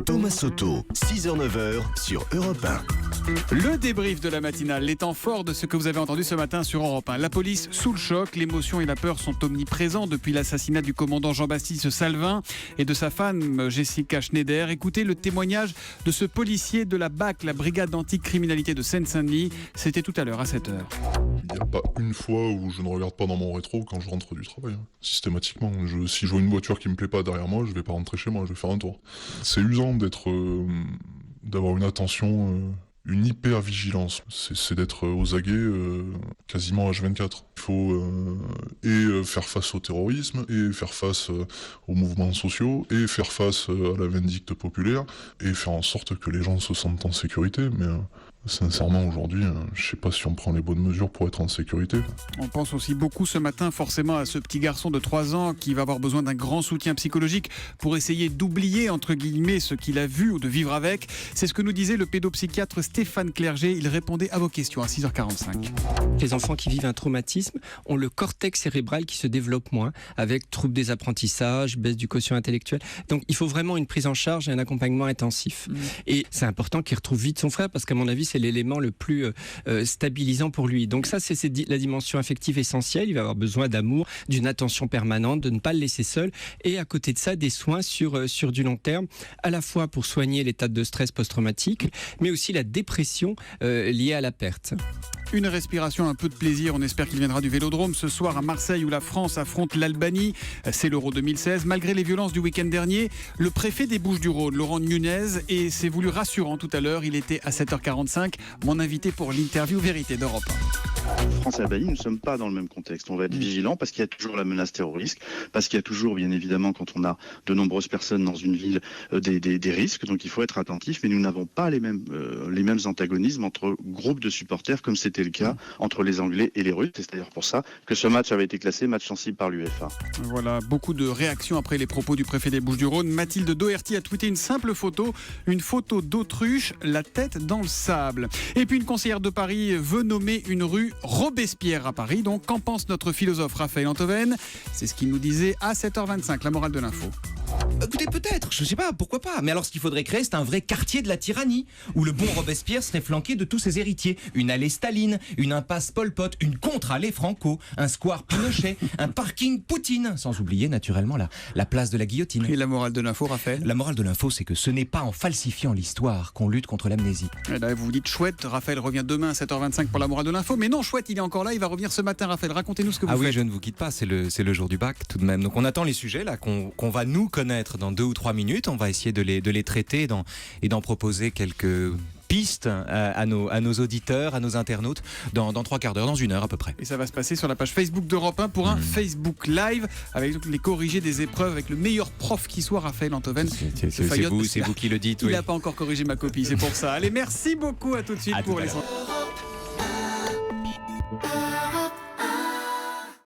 Thomas Soto, 6h-9h sur Europe 1. Le débrief de la matinale, les temps forts de ce que vous avez entendu ce matin sur Europe 1. La police sous le choc, l'émotion et la peur sont omniprésents depuis l'assassinat du commandant Jean-Baptiste Salvin et de sa femme Jessica Schneider. Écoutez le témoignage de ce policier de la BAC, la brigade d'anticriminalité de Seine-Saint-Denis. C'était tout à l'heure à 7h. Il n'y a pas une fois où je ne regarde pas dans mon rétro quand je rentre du travail. Systématiquement. Si je vois une voiture qui me plaît pas derrière moi, je vais pas rentrer chez moi, je vais faire un tour. C'est usant d'avoir une attention, une hyper-vigilance. C'est d'être aux aguets quasiment H24. Il faut faire face au terrorisme, et faire face aux mouvements sociaux, et faire face à la vindicte populaire, et faire en sorte que les gens se sentent en sécurité. Mais sincèrement, aujourd'hui, je sais pas si on prend les bonnes mesures pour être en sécurité. On pense aussi beaucoup ce matin forcément à ce petit garçon de 3 ans qui va avoir besoin d'un grand soutien psychologique pour essayer d'oublier, entre guillemets, ce qu'il a vu ou de vivre avec. C'est ce que nous disait le pédopsychiatre Stéphane Clerget. Il répondait à vos questions à 6h45. Les enfants qui vivent un traumatisme ont le cortex cérébral qui se développe moins, avec troubles des apprentissages, baisse du quotient intellectuel. Donc il faut vraiment une prise en charge et un accompagnement intensif. Et c'est important qu'il retrouve vite son frère, parce qu'à mon avis, c'est l'élément le plus stabilisant pour lui. Donc ça, c'est la dimension affective essentielle. Il va avoir besoin d'amour, d'une attention permanente, de ne pas le laisser seul. Et à côté de ça, des soins sur du long terme, à la fois pour soigner l'état de stress post-traumatique, mais aussi la dépression liée à la perte. Une respiration, un peu de plaisir. On espère qu'il viendra du Vélodrome ce soir à Marseille où la France affronte l'Albanie. C'est l'Euro 2016. Malgré les violences du week-end dernier, le préfet des Bouches-du-Rhône, Laurent Nunez, et c'est voulu rassurant tout à l'heure. Il était à 7h45, mon invité pour l'interview Vérité d'Europe 1. France et Albanie, nous ne sommes pas dans le même contexte. On va être vigilants parce qu'il y a toujours la menace terroriste, parce qu'il y a toujours, bien évidemment, quand on a de nombreuses personnes dans une ville, des risques. Donc il faut être attentif, mais nous n'avons pas les mêmes antagonismes entre groupes de supporters, comme c'était le cas entre les Anglais et les Russes. C'est d'ailleurs pour ça que ce match avait été classé match sensible par l'UEFA. Voilà, beaucoup de réactions après les propos du préfet des Bouches-du-Rhône. Mathilde Doherty a tweeté une simple photo, une photo d'autruche, la tête dans le sable. Et puis une conseillère de Paris veut nommer une rue Robespierre à Paris. Donc qu'en pense notre philosophe Raphaël Antoven? C'est ce qu'il nous disait à 7h25, la morale de l'info. Écoutez, peut-être, je sais pas, pourquoi pas. Mais alors ce qu'il faudrait créer, c'est un vrai quartier de la tyrannie, où le bon Robespierre serait flanqué de tous ses héritiers. Une allée Staline, une impasse Pol Pot, une contre-allée Franco, un square Pinochet, un parking Poutine, sans oublier naturellement la place de la guillotine. Et la morale de l'info, Raphaël? La morale de l'info, c'est que ce n'est pas en falsifiant l'histoire qu'on lutte contre l'amnésie. Et là, vous vous dites chouette, Raphaël revient demain à 7h25 pour la morale de l'info. Mais non, chouette, il est encore là, il va revenir ce matin. Raphaël, racontez-nous ce que vous faites. Ah oui, je ne vous quitte pas, c'est le jour du bac tout de même. Donc on attend les sujets là qu'on va nous connaître dans 2 ou 3 minutes. On va essayer de les traiter et d'en proposer quelques pistes à nos auditeurs, à nos internautes dans 3 quarts d'heure, dans 1 heure à peu près. Et ça va se passer sur la page Facebook d'Europe 1 pour un Facebook Live avec les corrigés des épreuves avec le meilleur prof qui soit, Raphaël Antoven. C'est vous qui le dites. Il oui. n'a pas encore corrigé ma copie, c'est pour ça. Allez, merci beaucoup, à tout de suite pour les...